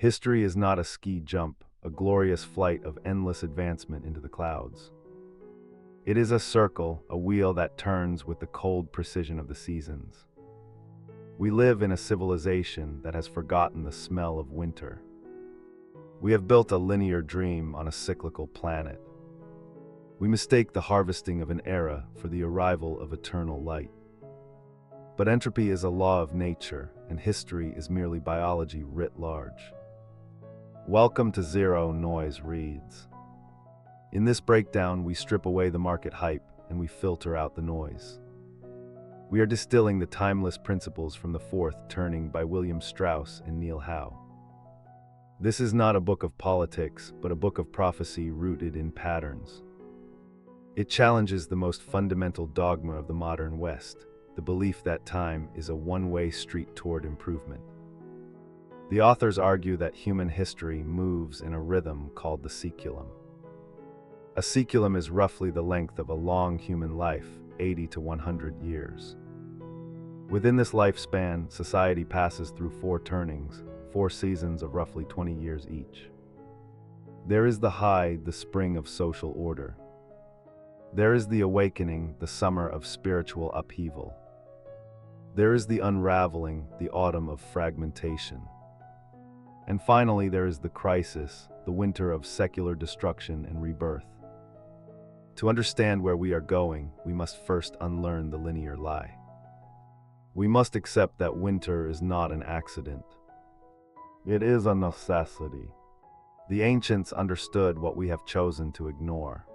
History is not a ski jump, a glorious flight of endless advancement into the clouds. It is a circle, a wheel that turns with the cold precision of the seasons. We live in a civilization that has forgotten the smell of winter. We have built a linear dream on a cyclical planet. We mistake the harvesting of an era for the arrival of eternal light. But entropy is a law of nature, and history is merely biology writ large. Welcome to Zero Noise Reads. In this breakdown, we strip away the market hype and we filter out the noise. We are distilling the timeless principles from The Fourth Turning by William Strauss and Neil Howe. This is not a book of politics, but a book of prophecy rooted in patterns. It challenges the most fundamental dogma of the modern West, the belief that time is a one-way street toward improvement. The authors argue that human history moves in a rhythm called the Saeculum. A Saeculum is roughly the length of a long human life, 80 to 100 years. Within this lifespan, society passes through 4 turnings, 4 seasons of roughly 20 years each. There is the high, the spring of social order. There is the awakening, the summer of spiritual upheaval. There is the unraveling, the autumn of fragmentation. And finally, there is the crisis, the winter of secular destruction and rebirth. To understand where we are going, we must first unlearn the linear lie. We must accept that winter is not an accident. It is a necessity. The ancients understood what we have chosen to ignore.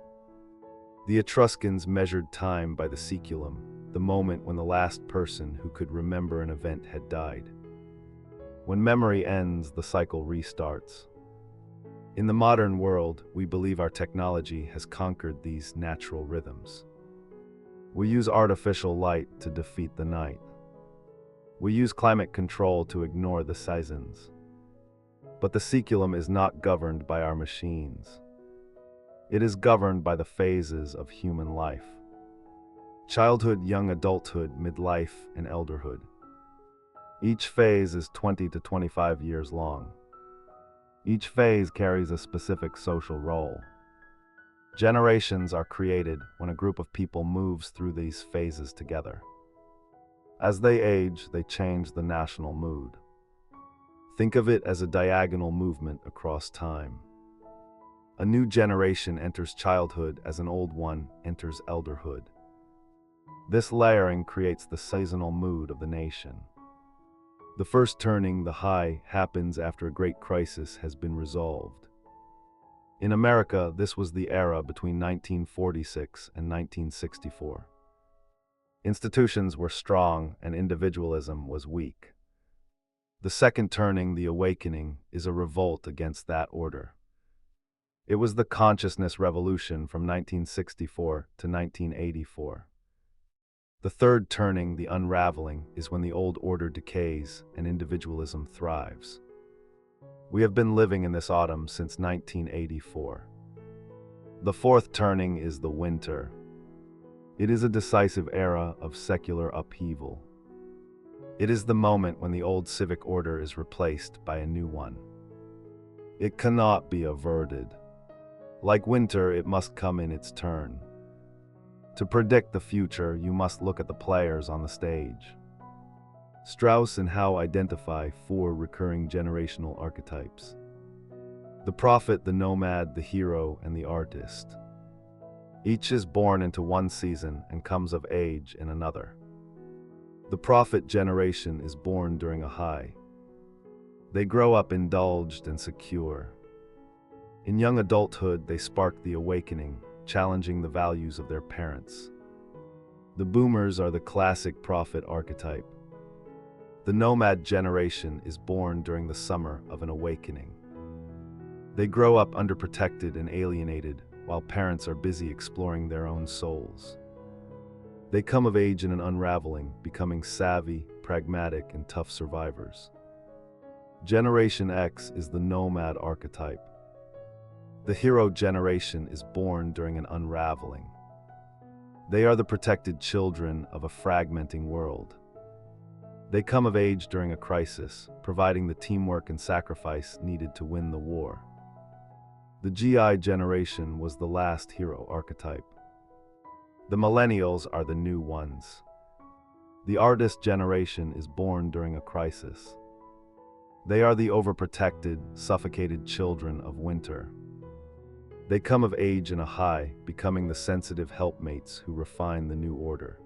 The Etruscans measured time by the Saeculum, the moment when the last person who could remember an event had died. When memory ends, the cycle restarts. In the modern world, we believe our technology has conquered these natural rhythms. We use artificial light to defeat the night. We use climate control to ignore the seasons. But the Saeculum is not governed by our machines. It is governed by the phases of human life. Childhood, young adulthood, midlife, and elderhood. Each phase is 20 to 25 years long. Each phase carries a specific social role. Generations are created when a group of people moves through these phases together. As they age, they change the national mood. Think of it as a diagonal movement across time. A new generation enters childhood as an old one enters elderhood. This layering creates the seasonal mood of the nation. The first turning, the high, happens after a great crisis has been resolved. In America, this was the era between 1946 and 1964. Institutions were strong and individualism was weak. The second turning, the awakening, is a revolt against that order. It was the consciousness revolution from 1964 to 1984. The third turning, the unraveling, is when the old order decays and individualism thrives. We have been living in this autumn since 1984. The fourth turning is the winter. It is a decisive era of secular upheaval. It is the moment when the old civic order is replaced by a new one. It cannot be averted. Like winter, it must come in its turn. To predict the future, you must look at the players on the stage. Strauss and Howe identify 4 recurring generational archetypes: the prophet, the nomad, the hero, and the artist. Each is born into one season and comes of age in another. The prophet generation is born during a high. They grow up indulged and secure. In young adulthood, they spark the awakening, challenging the values of their parents. The boomers are the classic prophet archetype. The nomad generation is born during the summer of an awakening. They grow up underprotected and alienated, while parents are busy exploring their own souls. They come of age in an unraveling, becoming savvy, pragmatic, and tough survivors. Generation X is the nomad archetype. The hero generation is born during an unraveling. They are the protected children of a fragmenting world. They come of age during a crisis, providing the teamwork and sacrifice needed to win the war. The GI generation was the last hero archetype. The millennials are the new ones. The artist generation is born during a crisis. They are the overprotected, suffocated children of winter. They come of age in a high, becoming the sensitive helpmates who refine the new order.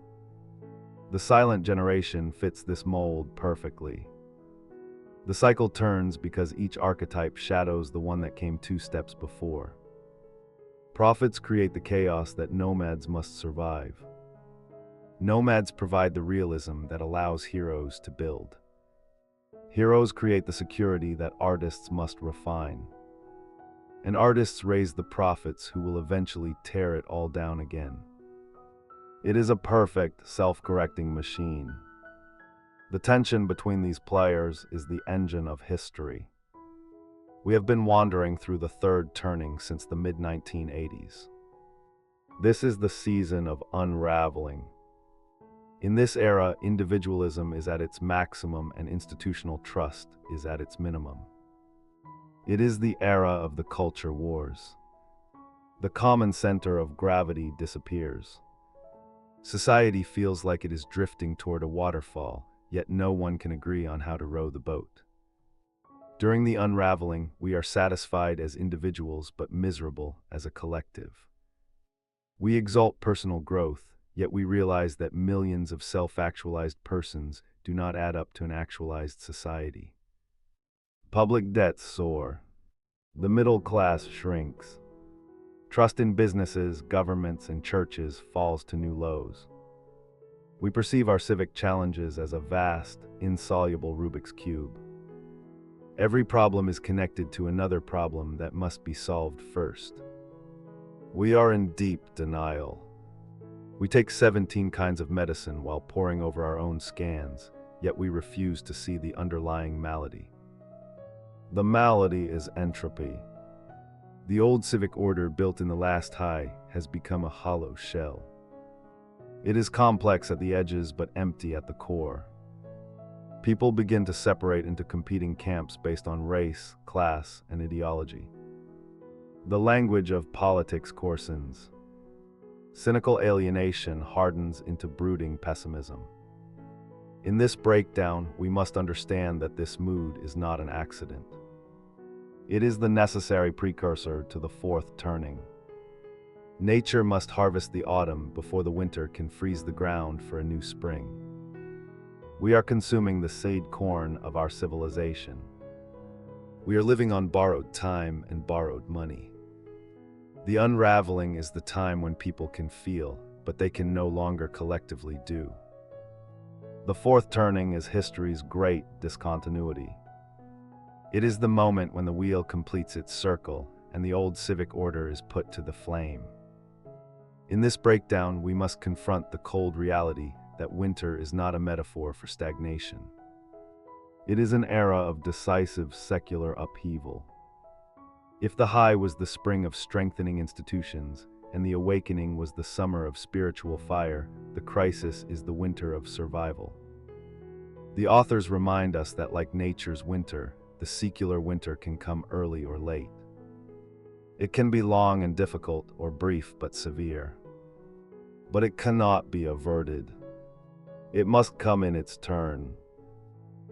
The silent generation fits this mold perfectly. The cycle turns because each archetype shadows the one that came 2 steps before. Prophets create the chaos that nomads must survive. Nomads provide the realism that allows heroes to build. Heroes create the security that artists must refine. And artists raise the prophets who will eventually tear it all down again. It is a perfect, self-correcting machine. The tension between these players is the engine of history. We have been wandering through the third turning since the mid-1980s. This is the season of unraveling. In this era, individualism is at its maximum and institutional trust is at its minimum. It is the era of the culture wars. The common center of gravity disappears. Society feels like it is drifting toward a waterfall, yet no one can agree on how to row the boat. During the unraveling, we are satisfied as individuals but miserable as a collective. We exalt personal growth, yet we realize that millions of self-actualized persons do not add up to an actualized society. Public debts soar. The middle class shrinks. Trust in businesses, governments, and churches falls to new lows. We perceive our civic challenges as a vast, insoluble Rubik's Cube. Every problem is connected to another problem that must be solved first. We are in deep denial. We take 17 kinds of medicine while poring over our own scans, yet we refuse to see the underlying malady. The malady is entropy. The old civic order built in the last high has become a hollow shell. It is complex at the edges but empty at the core. People begin to separate into competing camps based on race, class, and ideology. The language of politics coarsens. Cynical alienation hardens into brooding pessimism. In this breakdown, we must understand that this mood is not an accident. It is the necessary precursor to the fourth turning. Nature must harvest the autumn before the winter can freeze the ground for a new spring. We are consuming the seed corn of our civilization. We are living on borrowed time and borrowed money. The unraveling is the time when people can feel, but they can no longer collectively do. The fourth turning is history's great discontinuity. It is the moment when the wheel completes its circle and the old civic order is put to the flame. In this breakdown, we must confront the cold reality that winter is not a metaphor for stagnation. It is an era of decisive secular upheaval. If the high was the spring of strengthening institutions, and the awakening was the summer of spiritual fire, the crisis is the winter of survival. The authors remind us that like nature's winter, the secular winter can come early or late. It can be long and difficult, or brief but severe. But it cannot be averted. It must come in its turn.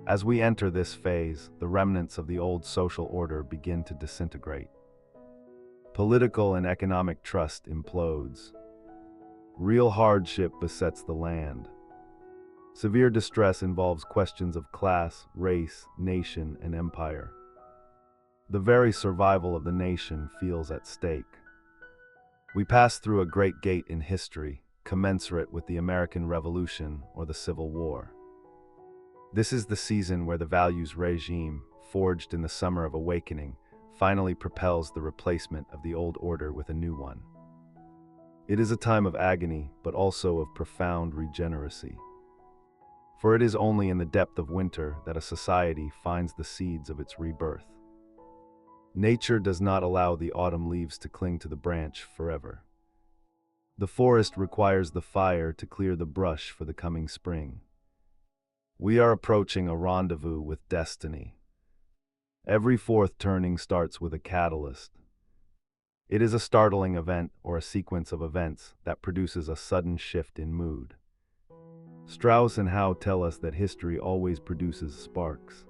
As we enter this phase, the remnants of the old social order begin to disintegrate. Political and economic trust implodes. Real hardship besets the land. Severe distress involves questions of class, race, nation, and empire. The very survival of the nation feels at stake. We pass through a great gate in history, commensurate with the American Revolution or the Civil War. This is the season where the values regime, forged in the summer of awakening, finally propels the replacement of the old order with a new one. It is a time of agony, but also of profound regeneracy. For it is only in the depth of winter that a society finds the seeds of its rebirth. Nature does not allow the autumn leaves to cling to the branch forever. The forest requires the fire to clear the brush for the coming spring. We are approaching a rendezvous with destiny. Every fourth turning starts with a catalyst. It is a startling event or a sequence of events that produces a sudden shift in mood. Strauss and Howe tell us that history always produces sparks.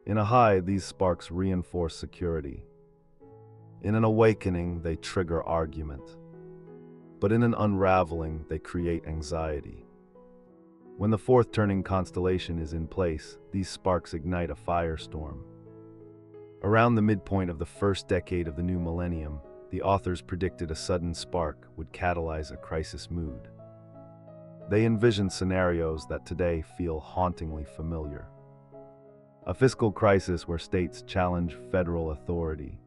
In a high, these sparks reinforce security. In an awakening, they trigger argument. But in an unraveling, they create anxiety. When the fourth turning constellation is in place, these sparks ignite a firestorm. Around the midpoint of the first decade of the new millennium, the authors predicted a sudden spark would catalyze a crisis mood. They envisioned scenarios that today feel hauntingly familiar. A fiscal crisis where states challenge federal authority.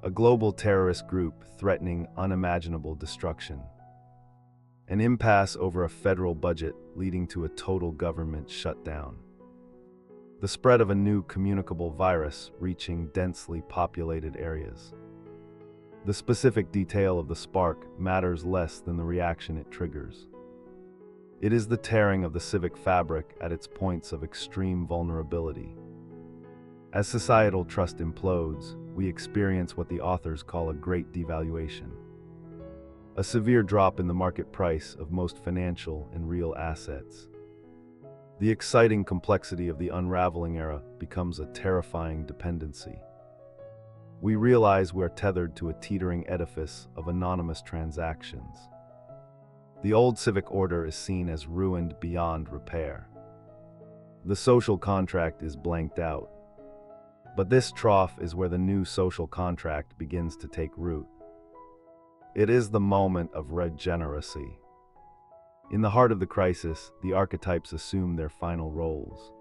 A global terrorist group threatening unimaginable destruction. An impasse over a federal budget leading to a total government shutdown. The spread of a new communicable virus reaching densely populated areas. The specific detail of the spark matters less than the reaction it triggers. It is the tearing of the civic fabric at its points of extreme vulnerability. As societal trust implodes, we experience what the authors call a great devaluation. A severe drop in the market price of most financial and real assets. The exciting complexity of the unraveling era becomes a terrifying dependency. We realize we're tethered to a teetering edifice of anonymous transactions. The old civic order is seen as ruined beyond repair. The social contract is blanked out. But this trough is where the new social contract begins to take root. It is the moment of regeneracy. In the heart of the crisis, the archetypes assume their final roles.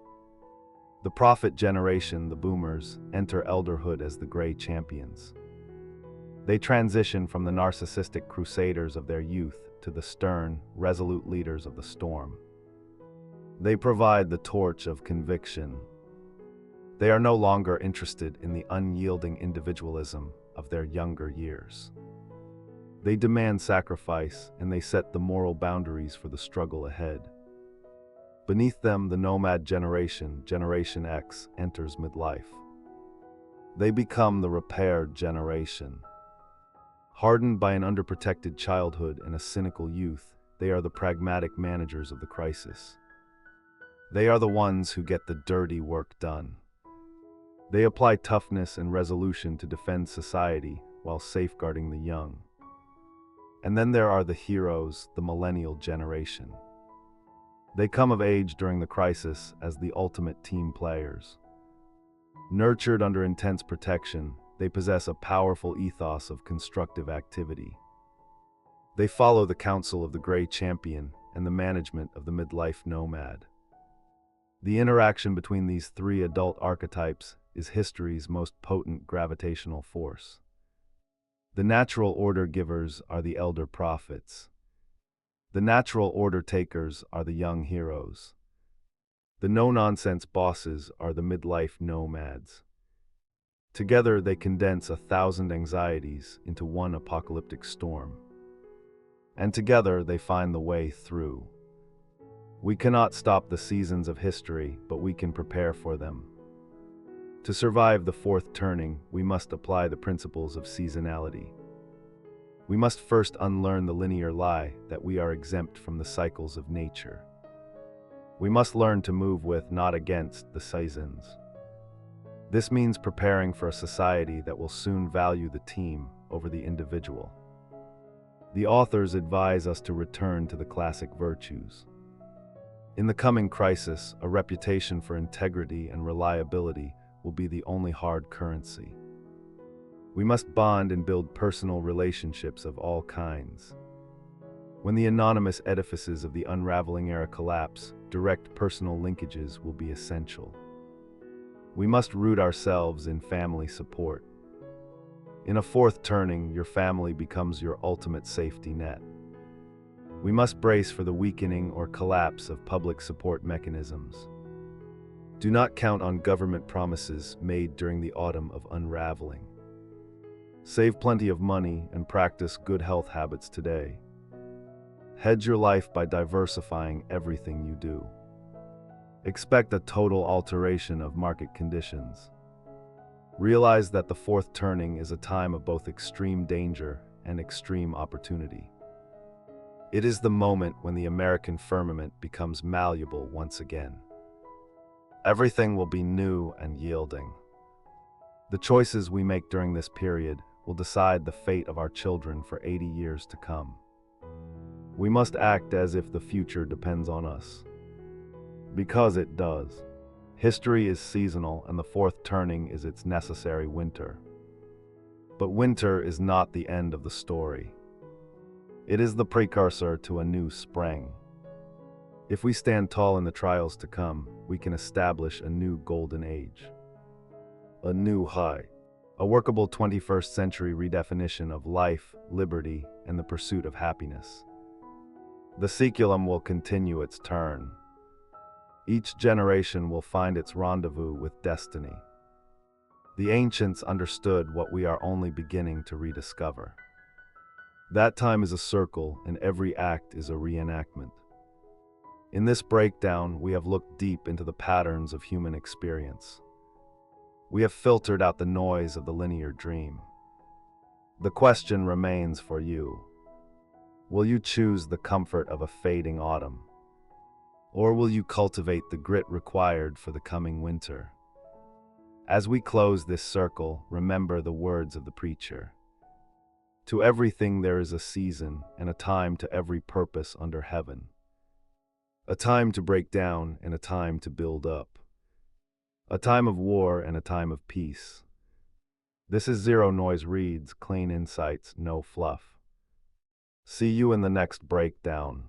The prophet generation, the boomers, enter elderhood as the gray champions. They transition from the narcissistic crusaders of their youth to the stern, resolute leaders of the storm. They provide the torch of conviction. They are no longer interested in the unyielding individualism of their younger years. They demand sacrifice, and they set the moral boundaries for the struggle ahead. Beneath them, the nomad generation, Generation X, enters midlife. They become the repaired generation. Hardened by an underprotected childhood and a cynical youth, they are the pragmatic managers of the crisis. They are the ones who get the dirty work done. They apply toughness and resolution to defend society while safeguarding the young. And then there are the heroes, the millennial generation. They come of age during the crisis as the ultimate team players. Nurtured under intense protection, they possess a powerful ethos of constructive activity. They follow the counsel of the gray champion and the management of the midlife nomad. The interaction between these three adult archetypes is history's most potent gravitational force. The natural order givers are the elder prophets. The natural order takers are the young heroes. The no-nonsense bosses are the midlife nomads. Together they condense 1,000 anxieties into one apocalyptic storm. And together they find the way through. We cannot stop the seasons of history, but we can prepare for them. To survive the fourth turning, we must apply the principles of seasonality. We must first unlearn the linear lie that we are exempt from the cycles of nature. We must learn to move with, not against, the seasons. This means preparing for a society that will soon value the team over the individual. The authors advise us to return to the classic virtues. In the coming crisis, a reputation for integrity and reliability will be the only hard currency. We must bond and build personal relationships of all kinds. When the anonymous edifices of the unraveling era collapse, direct personal linkages will be essential. We must root ourselves in family support. In a fourth turning, your family becomes your ultimate safety net. We must brace for the weakening or collapse of public support mechanisms. Do not count on government promises made during the autumn of unraveling. Save plenty of money and practice good health habits today. Hedge your life by diversifying everything you do. Expect a total alteration of market conditions. Realize that the fourth turning is a time of both extreme danger and extreme opportunity. It is the moment when the American firmament becomes malleable once again. Everything will be new and yielding. The choices we make during this period will decide the fate of our children for 80 years to come. We must act as if the future depends on us. Because it does. History is seasonal, and the fourth turning is its necessary winter. But winter is not the end of the story. It is the precursor to a new spring. If we stand tall in the trials to come, we can establish a new golden age. A new high. A workable 21st century redefinition of life, liberty, and the pursuit of happiness. The Saeculum will continue its turn. Each generation will find its rendezvous with destiny. The ancients understood what we are only beginning to rediscover. That time is a circle, and every act is a reenactment. In this breakdown, we have looked deep into the patterns of human experience. We have filtered out the noise of the linear dream. The question remains for you. Will you choose the comfort of a fading autumn? Or will you cultivate the grit required for the coming winter? As we close this circle, remember the words of the preacher. To everything there is a season, and a time to every purpose under heaven. A time to break down, and a time to build up. A time of war and a time of peace. This is Zero Noise Reads, clean insights, no fluff. See you in the next breakdown.